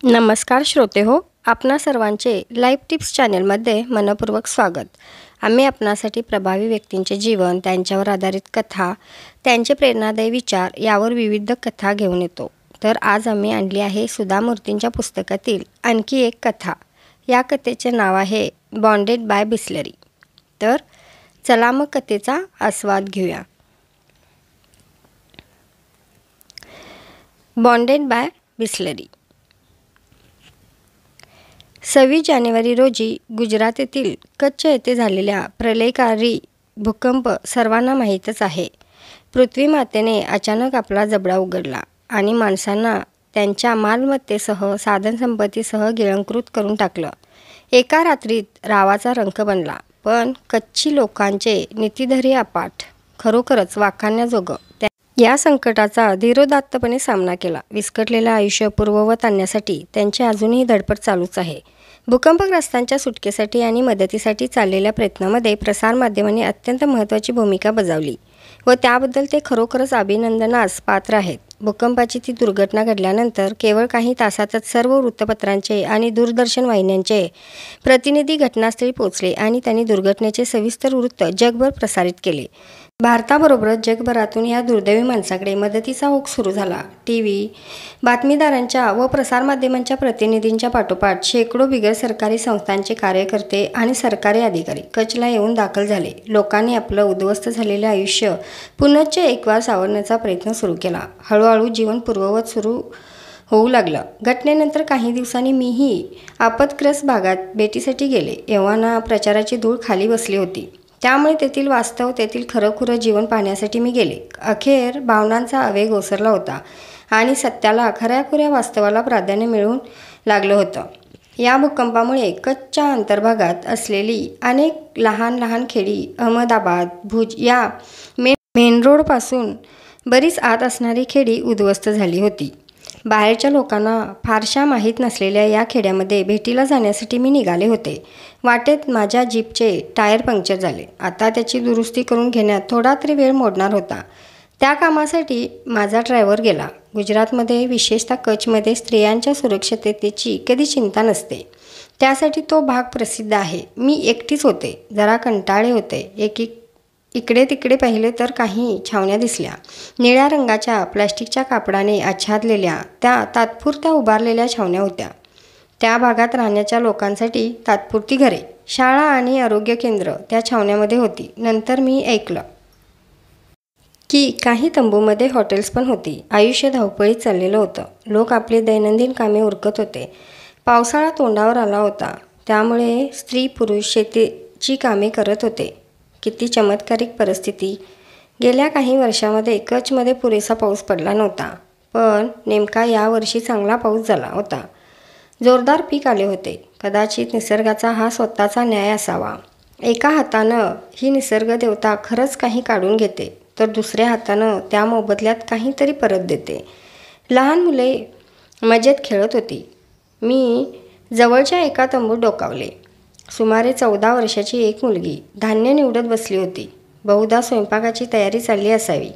नमस्कार श्रोते हो, आपणा सर्वांचे लाईफ टिप्स चॅनलमध्ये मनपूर्वक स्वागत. आम्ही आपणासाठी प्रभावी व्यक्तींचे जीवन, त्यांच्यावर आधारित कथा, त्यांचे प्रेरणादायी विचार यावर विविध कथा घेऊन येतो. तर आज आम्ही आणली आहे सुधा मूर्तींच्या पुस्तकातील आणखी एक कथा. या कथेचे नाव आहे बॉन्डेड बाय बिस्लरी. तर चला मग कथेचा आस्वाद घेऊया. Bonded bye Bisleri. 26 जानेवारी रोजी गुजरात येथील कच्छ येथे झालेल्या प्रलयकारी भूकंप सर्वांना माहीतच आहे. पृथ्वी मातेने अचानक आपला जबडा उघडला आणि माणसांना त्यांच्या मालमत्तेसह साधनसंपत्तीसह गिळंकृत करून टाकलं. एका रात्रीत रावाचा रंक बनला. पण कच्छी लोकांचे नीतिधैर्य अफाट, खरोखरच वाखाणण्याजोगं. या संकटाचा धीरोदात्तपणे सामना केला. विस्कटलेलं आयुष्य पूर्ववत आणण्यासाठी त्यांची अजूनही धडपड चालूच आहे. भूकंपग्रस्तांच्या सुटकेसाठी आणि मदतीसाठी चाललेल्या प्रयत्नामध्ये प्रसारमाध्यमांनी अत्यंत महत्त्वाची भूमिका बजावली व त्याबद्दल ते खरोखरच अभिनंदनास पात्र आहेत. भूकंपाची ती दुर्घटना घडल्यानंतर केवळ काही तासातच सर्व वृत्तपत्रांचे आणि दूरदर्शन वाहिन्यांचे प्रतिनिधी घटनास्थळी पोहोचले आणि त्यांनी दुर्घटनेचे सविस्तर वृत्त जगभर प्रसारित केले. भारताबरोबरच जगभरातून या दुर्दैवी माणसाकडे मदतीचा ओघ सुरू झाला. टीव्ही बातमीदारांच्या व प्रसारमाध्यमांच्या प्रतिनिधींच्या पाठोपाठ शेकडो बिगर सरकारी संस्थांचे कार्यकर्ते आणि सरकारी अधिकारी कच्छला येऊन दाखल झाले. लोकांनी आपलं उद्ध्वस्त झालेले आयुष्य पुनश्च एकवार सावरण्याचा प्रयत्न सुरू केला. हळूहळू जीवन पूर्ववत सुरू होऊ लागलं. घटनेनंतर काही दिवसांनी मीही आपत्ग्रस्त भागात भेटीसाठी गेले. एव्हा प्रचाराची धूळ खाली बसली होती. त्यामुळे तेथील वास्तव, तेथील खरंखुरं जीवन पाहण्यासाठी मी गेले. अखेर भावनांचा आवेग ओसरला होता आणि सत्याला, खऱ्याखुऱ्या वास्तवाला प्राधान्य मिळून लागलं होतं. या भूकंपामुळे कच्छच्या अंतर्भागात असलेली अनेक लहान लहान खेडी, अहमदाबाद, भुज या मेन रोडपासून बरीच आत असणारी खेडी उद्ध्वस्त झाली होती. बाहेरच्या लोकांना फारशा माहीत नसलेल्या या खेड्यामध्ये भेटीला जाण्यासाठी मी निघाले होते. वाटेत माझ्या जीपचे टायर पंक्चर झाले. आता त्याची दुरुस्ती करून घेण्यात थोडा तरी वेळ मोडणार होता. त्या कामासाठी माझा ड्रायव्हर गेला. गुजरातमध्ये, विशेषतः कच्छमध्ये स्त्रियांच्या सुरक्षिततेची कधी चिंता नसते. त्यासाठी तो भाग प्रसिद्ध आहे. मी एकटीच होते. जरा कंटाळे होते. इकडे तिकडे पाहिले तर काही छावण्या दिसल्या. निळ्या रंगाच्या प्लॅस्टिकच्या कापडाने आच्छादलेल्या त्या तात्पुरत्या उभारलेल्या छावण्या होत्या. त्या भागात राहण्याच्या लोकांसाठी तात्पुरती घरे, शाळा आणि आरोग्य केंद्र त्या छावण्यामध्ये होती. नंतर मी ऐकलं की काही तंबूमध्ये हॉटेल्स पण होती. आयुष्य धावपळीत चाललेलं होतं. लोक आपली दैनंदिन कामे उरकत होते. पावसाळा तोंडावर आला होता. त्यामुळे स्त्री पुरुष शेतीची कामे करत होते. किती चमत्कारिक परिस्थिती. गेल्या काही वर्षामध्ये कच्छमध्ये पुरेसा पाऊस पडला नव्हता. पण नेमका यावर्षी चांगला पाऊस झाला होता. जोरदार पीक आले होते. कदाचित निसर्गाचा हा स्वतःचा न्याय असावा. एका हातानं ही निसर्ग देवता खरंच काही काढून घेते, तर दुसऱ्या हातानं त्या मोबदल्यात काहीतरी परत देते. लहान मुले मजेत खेळत होती. मी जवळच्या एका तंबूत डोकावले. सुमारे 14 वर्षाची एक मुलगी धान्य निवडत बसली होती. बहुधा स्वयंपाकाची तयारी चालली असावी.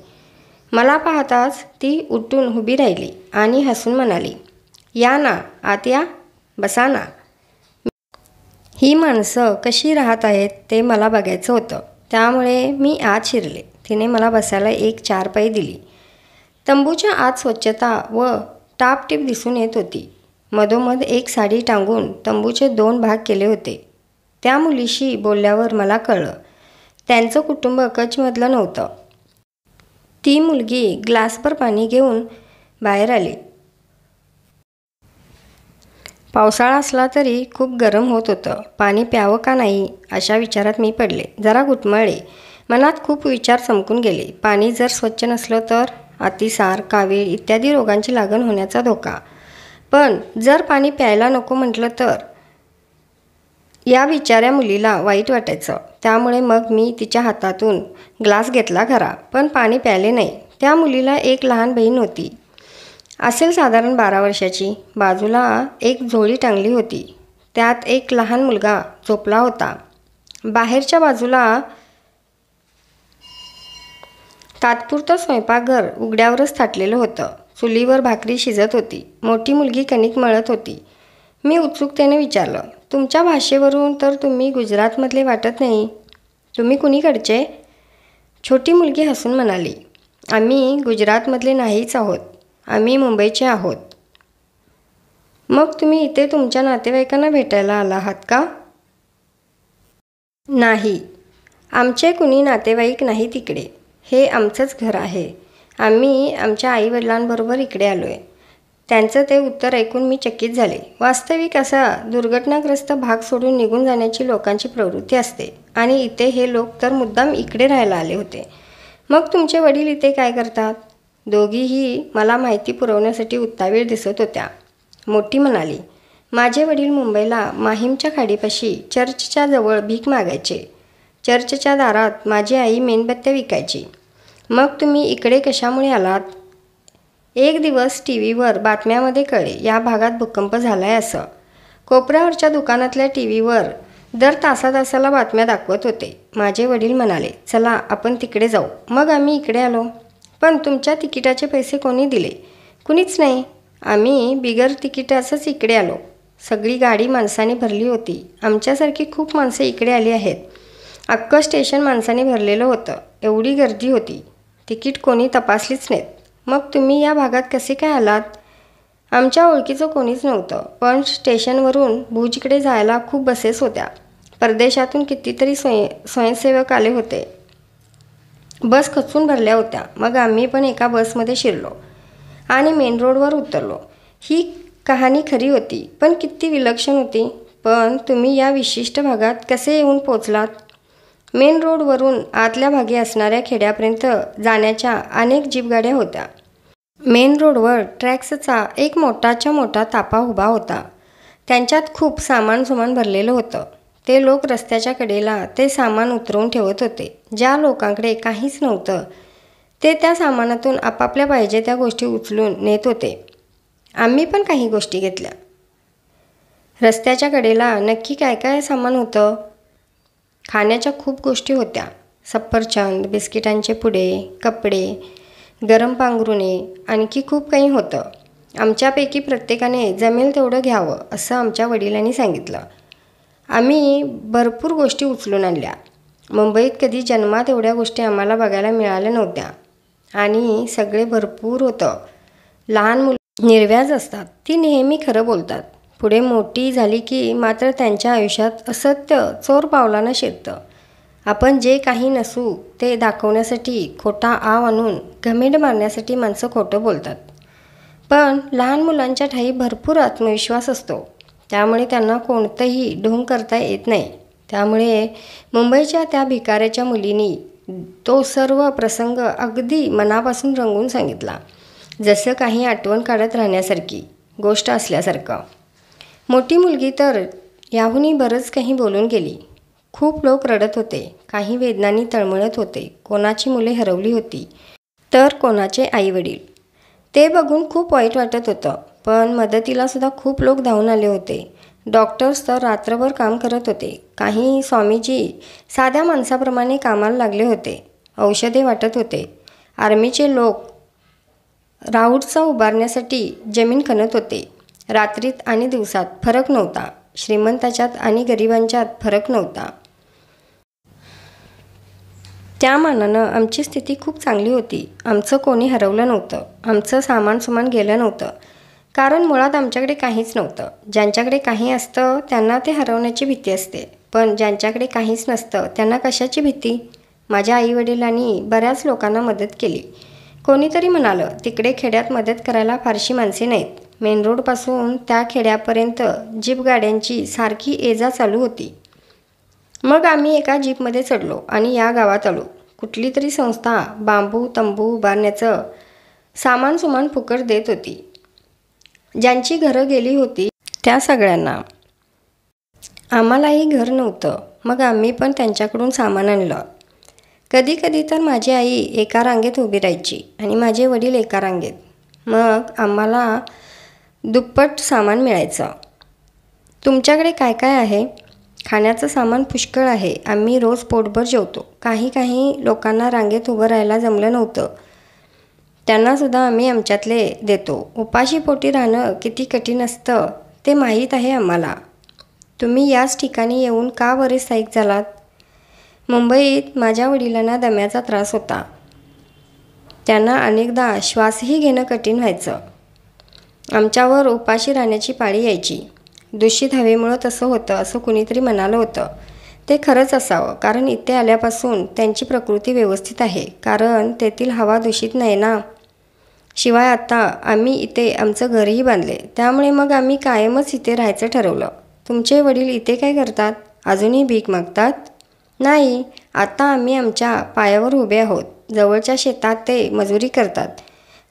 मला पाहताच ती उठून उभी राहिली आणि हसून म्हणाली, "या ना, आत या, बसा ना." ही माणसं कशी राहत आहेत ते मला बघायचं होतं. त्यामुळे मी आत शिरले. तिने मला बसायला एक चारपाई दिली. तंबूच्या आत स्वच्छता व टापटीप दिसून येत होती. मधोमध एक साडी टांगून तंबूचे 2 भाग केले होते. त्या मुलीशी बोलल्यावर मला कळलं, त्यांचं कुटुंब कच्छमधलं नव्हतं. ती मुलगी ग्लासभर पाणी घेऊन बाहेर आली. पावसाळा असला तरी खूप गरम होत होतं. पाणी प्यावं का नाही अशा विचारात मी पडले. जरा घुटमळले. मनात खूप विचार चमकून गेले. पाणी जर स्वच्छ नसलं तर अतिसार, कावीळ इत्यादी रोगांची लागण होण्याचा धोका. पण जर पाणी प्यायला नको म्हटलं तर या बिचाऱ्या मुलीला वाईट वाटायचं. त्यामुळे मग मी तिच्या हातातून ग्लास घेतला खरा, पण पाणी प्यायले नाही. त्या मुलीला एक लहान बहीण होती. असेल साधारण 12 वर्षाची. बाजूला एक झोळी टांगली होती. त्यात एक लहान मुलगा झोपला होता. बाहेरच्या बाजूला तात्पुरतं स्वयंपाकघर उघड्यावरच थाटलेलं होतं. चुलीवर भाकरी शिजत होती. मोठी मुलगी कणिक मळत होती. मी उत्सुकतेने विचारलं, तुमच्या भाषेवरून तर तुम्ही गुजरातमधले वाटत नाही. तुम्ही कुणीकडचे? छोटी मुलगी हसून म्हणाली, आम्ही गुजरातमधले नाहीच आहोत. आम्ही मुंबईचे आहोत. मग तुम्ही इथे तुमच्या नातेवाईकांना भेटायला आला आहात का? नाही, आमचे कुणी नातेवाईक नाही तिकडे. हे आमचंच घर आहे. आम्ही आमच्या आईवडिलांबरोबर इकडे आलो आहे. त्यांचं ते उत्तर ऐकून मी चकित झाले. वास्तविक असा दुर्घटनाग्रस्त भाग सोडून निघून जाण्याची लोकांची प्रवृत्ती असते आणि इथे हे लोक तर मुद्दाम इकडे राहायला आले होते. मग तुमचे वडील इथे काय करतात? दोघीही मला माहिती पुरवण्यासाठी उत्तावीळ दिसत होत्या. मोठी म्हणाली, माझे वडील मुंबईला माहीमच्या खाडीपाशी चर्चच्या जवळ भीक मागायचे. चर्चच्या दारात माझी आई मेणबत्त्या विकायची. मग तुम्ही इकडे कशामुळे आलात? एक दिवस टी व्हीवर बातम्यामध्ये कळले, या भागात भूकंप झाला आहे असं. कोपऱ्यावरच्या दुकानातल्या टी व्हीवर दर तासाला बातम्या दाखवत होते. माझे वडील म्हणाले, चला आपण तिकडे जाऊ. मग आम्ही इकडे आलो. पण तुमच्या तिकिटाचे पैसे कोणी दिले? कुणीच नाही. आम्ही बिगर तिकिटाचंच इकडे आलो. सगळी गाडी माणसाने भरली होती. आमच्यासारखी खूप माणसं इकडे आली आहेत. अख्खं स्टेशन माणसाने भरलेलं होतं. एवढी गर्दी होती. तिकीट कोणी तपासलीच नाहीत. मग तुम्ही या भागात कसे काय आलात? आमच्या ओळखीचं कोणीच नव्हतं. पण स्टेशनवरून भुजकडे जायला खूप बसेस होत्या. परदेशातून कितीतरी स्वयंसेवक आले होते. बस खचून भरल्या होत्या. मग आम्ही पण एका बसमध्ये शिरलो आणि मेन रोडवर उतरलो. ही कहाणी खरी होती, पण किती विलक्षण होती. पण तुम्ही या विशिष्ट भागात कसे येऊन पोचलात? मेन रोडवरून आतल्या भागी असणाऱ्या खेड्यापर्यंत जाण्याच्या अनेक जीपगाड्या होत्या. मेन रोडवर ट्रॅक्सचा एक मोठाच्या मोठा ताफा उभा होता. त्यांच्यात खूप सामान भरलेलं होतं. ते लोक रस्त्याच्या कडेला ते सामान उतरवून ठेवत होते. ज्या लोकांकडे काहीच नव्हतं ते त्या सामानातून आपापल्या पाहिजे त्या गोष्टी उचलून नेत होते. आम्ही पण काही गोष्टी घेतल्या. रस्त्याच्या कडेला नक्की काय काय सामान होतं? खाण्याच्या खूप गोष्टी होत्या. सफरचंद, बिस्किटांचे पुडे, कपडे, गरम पांघरुणे, आणखी खूप काही होतं. आमच्यापैकी प्रत्येकाने जमेल तेवढं घ्यावं असं आमच्या वडिलांनी सांगितलं. आम्ही भरपूर गोष्टी उचलून आणल्या. मुंबईत कधी जन्मात एवढ्या गोष्टी आम्हाला बघायला मिळाल्या नव्हत्या. आणि सगळे भरपूर होतं. लहान मुलं निर्व्याज असतात. ती नेहमी खरं बोलतात. पुढे मोठी झाली की मात्र त्यांच्या आयुष्यात असत्य चोर पावलानं शिरतं. आपण जे काही नसू ते दाखवण्यासाठी खोटा आव आणून घमेंड मारण्यासाठी माणसं खोटं बोलतात. पण लहान मुलांच्या ठायी भरपूर आत्मविश्वास असतो. त्यामुळे त्यांना कोणतंही ढोंग करता येत नाही. त्यामुळे मुंबईच्या त्या भिकाऱ्याच्या मुलीनी तो सर्व प्रसंग अगदी मनापासून रंगवून सांगितला. जसं काही आठवण काढत राहण्यासारखी गोष्ट असल्यासारखं. मोठी मुलगी तर याहूनही बरंच काही बोलून गेली. खूप लोक रडत होते. काही वेदनांनी तळमळत होते. कोणाची मुले हरवली होती तर कोणाचे आईवडील. ते बघून खूप वाईट वाटत होतं. पण मदतीलासुद्धा खूप लोक धावून आले होते. डॉक्टर्स तर रात्रभर काम करत होते. काही स्वामीजी साध्या माणसाप्रमाणे कामाला लागले होते. औषधे वाटत होते. आर्मीचे लोक राऊतचा उभारण्यासाठी जमीन खणत होते. रात्रीत आणि दिवसात फरक नव्हता. श्रीमंताच्यात आणि गरिबांच्यात फरक नव्हता. त्या मानानं आमची स्थिती खूप चांगली होती. आमचं कोणी हरवलं नव्हतं. आमचं सामान गेलं नव्हतं. कारण मुळात आमच्याकडे काहीच नव्हतं. ज्यांच्याकडे काही असतं त्यांना ते हरवण्याची भीती असते. पण ज्यांच्याकडे काहीच नसतं त्यांना कशाची भीती? माझ्या आईवडिलांनी बऱ्याच लोकांना मदत केली. कोणीतरी म्हणालं, तिकडे खेड्यात मदत करायला फारशी माणसे नाहीत. मेन रोडपासून त्या खेड्यापर्यंत जीप गाड्यांची सारखी ये-जा चालू होती. मग आम्ही एका जीपमध्ये चढलो आणि या गावात आलो. कुठली तरी संस्था बांबू तंबू उभारण्याचं सामान फुकट देत होती. ज्यांची घरं गेली होती त्या सगळ्यांना. आम्हालाही घर नव्हतं. मग आम्ही पण त्यांच्याकडून सामान आणलं. कधी कधी तर माझी आई एका रांगेत उभी राहायची आणि माझे वडील एका रांगेत. मग आम्हाला दुप्पट सामान मिळायचं. तुमच्याकडे काय काय आहे? खाण्याचं सामान पुष्कळ आहे. आम्ही रोज पोटभर जेवतो. काही लोकांना रांगेत उभं राहायला जमलं नव्हतं. त्यांनासुद्धा आम्ही आमच्यातले देतो. उपाशी पोटी राहणं किती कठीण असतं ते माहीत आहे आम्हाला. तुम्ही याच ठिकाणी येऊन का बरे स्थायिक झालात? मुंबईत माझ्या वडिलांना दम्याचा त्रास होता. त्यांना अनेकदा श्वासही घेणं कठीण व्हायचं. आमच्यावर उपाशी राहण्याची पाळी यायची. दूषित हवेमुळं तसं होतं असं कुणीतरी म्हणालं होतं. ते खरंच असावं, कारण इथे आल्यापासून त्यांची प्रकृती व्यवस्थित आहे, कारण तेथील हवा दूषित नाही ना. शिवाय आता आम्ही इथे आमचं घरही बांधले, त्यामुळे मग आम्ही कायमच इथे राहायचं ठरवलं. तुमचे वडील इथे काय करतात? अजूनही भीक मागतात? नाही, आता आम्ही आमच्या पायावर उभे आहोत. जवळच्या शेतात ते मजुरी करतात.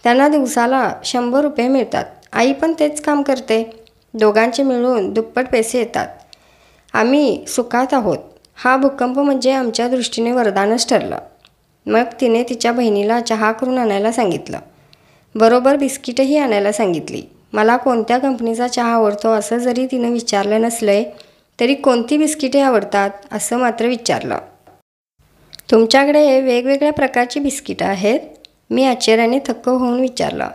त्यांना दिवसाला 100 रुपये मिळतात. आई पण तेच काम करते. दोघांचे मिळून दुप्पट पैसे येतात. आम्ही सुखात आहोत. हा भूकंप म्हणजे आमच्या दृष्टीने वरदानच ठरलं. मग तिने तिच्या बहिणीला चहा करून आणायला सांगितलं. बरोबर बिस्किटही आणायला सांगितली. मला कोणत्या कंपनीचा चहा आवडतो असं जरी तिनं विचारलं नसलंय, तरी कोणती बिस्किटे आवडतात असं मात्र विचारलं. तुमच्याकडे वेगवेगळ्या प्रकारची बिस्किटं आहेत? मी आश्चर्याने थक्क होऊन विचारलं.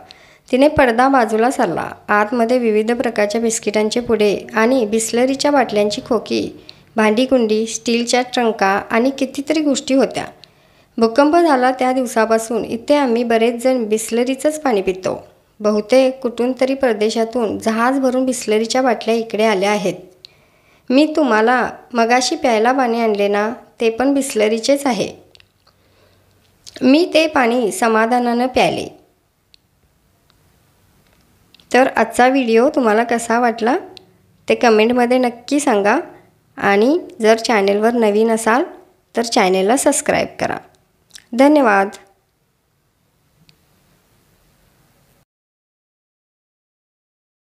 तिने पडदा बाजूला सरला. आतमध्ये विविध प्रकारच्या बिस्किटांचे पुडे आणि बिस्लरीच्या बाटल्यांची खोकी, भांडीकुंडी, स्टीलच्या ट्रंका आणि कितीतरी गोष्टी होत्या. भूकंप झाला त्या दिवसापासून इथे आम्ही बरेच जण बिस्लरीचंच पाणी पितो. बहुतेक कुठून तरी परदेशातून जहाज भरून बिस्लरीच्या बाटल्या इकडे आल्या आहेत. मी तुम्हाला मगाशी प्यायला पाणी आणले ना, ते पण बिस्लरीचेच आहे. मी ते पाणी समाधानानं प्यायले. तर आजचा व्हिडिओ तुम्हाला कसा वाटला ते कमेंटमध्ये नक्की सांगा. आणि जर चॅनेलवर नवीन असाल तर चॅनेलला सबस्क्राईब करा. धन्यवाद.